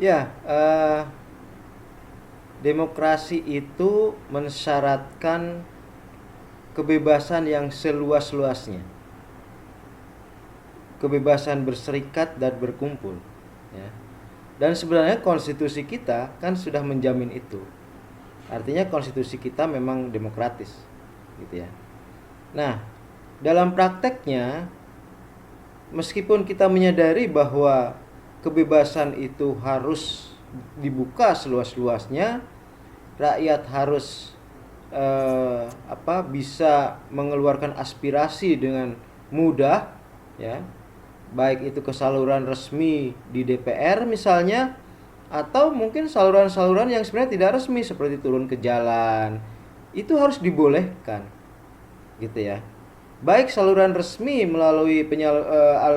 Ya, demokrasi itu mensyaratkan kebebasan yang seluas-luasnya, kebebasan berserikat dan berkumpul, ya. Dan sebenarnya konstitusi kita kan sudah menjamin itu. Artinya konstitusi kita memang demokratis, gitu ya. Nah, dalam prakteknya, meskipun kita menyadari bahwa kebebasan itu harus dibuka seluas-luasnya, rakyat harus bisa mengeluarkan aspirasi dengan mudah, ya, baik itu ke saluran resmi di DPR misalnya, atau mungkin saluran-saluran yang sebenarnya tidak resmi seperti turun ke jalan, itu harus dibolehkan, gitu ya. Baik saluran resmi melalui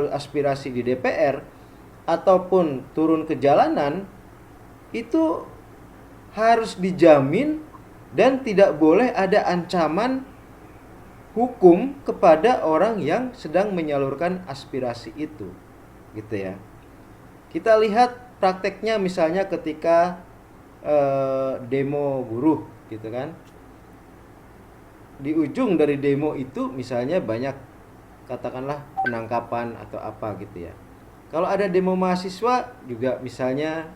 aspirasi di DPR ataupun turun ke jalanan, itu harus dijamin dan tidak boleh ada ancaman hukum kepada orang yang sedang menyalurkan aspirasi itu, gitu ya. Kita lihat prakteknya misalnya ketika demo buruh, gitu kan. Di ujung dari demo itu misalnya banyak, katakanlah, penangkapan atau apa gitu ya. Kalau ada demo mahasiswa juga misalnya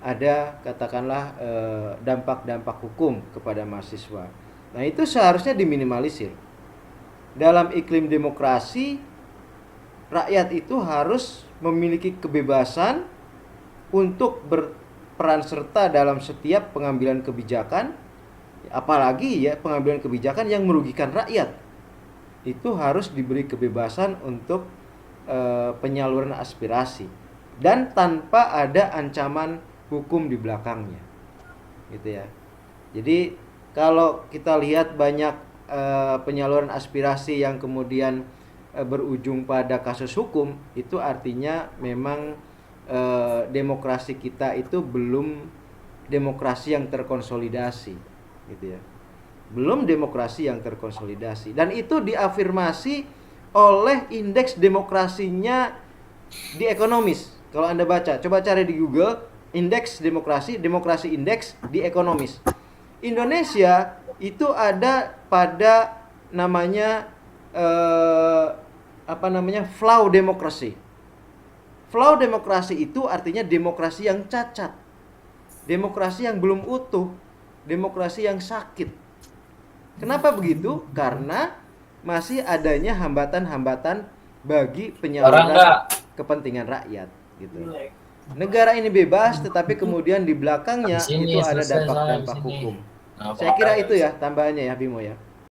ada, katakanlah, dampak-dampak hukum kepada mahasiswa. Nah, itu seharusnya diminimalisir. Dalam iklim demokrasi, rakyat itu harus memiliki kebebasan untuk berperan serta dalam setiap pengambilan kebijakan, apalagi ya pengambilan kebijakan yang merugikan rakyat. Itu harus diberi kebebasan untuk penyaluran aspirasi dan tanpa ada ancaman hukum di belakangnya, gitu ya. Jadi kalau kita lihat banyak penyaluran aspirasi yang kemudian berujung pada kasus hukum, itu artinya memang demokrasi kita itu belum demokrasi yang terkonsolidasi, gitu ya. Belum demokrasi yang terkonsolidasi, dan itu diafirmasi oleh indeks demokrasinya di Ekonomis. Kalau Anda baca, coba cari di Google indeks demokrasi, demokrasi indeks di Ekonomis. Indonesia itu ada pada namanya flow demokrasi. Flow demokrasi itu artinya demokrasi yang cacat, demokrasi yang belum utuh, demokrasi yang sakit. Kenapa begitu? Karena masih adanya hambatan-hambatan bagi Orang penyaluran nggak kepentingan rakyat, gitu. Negara ini bebas, tetapi kemudian di habis belakangnya ini itu ada selesai, soalnya habis dampak-dampak ini hukum. nah, Saya apa kira ya itu ya tambahannya ya, Bimo ya.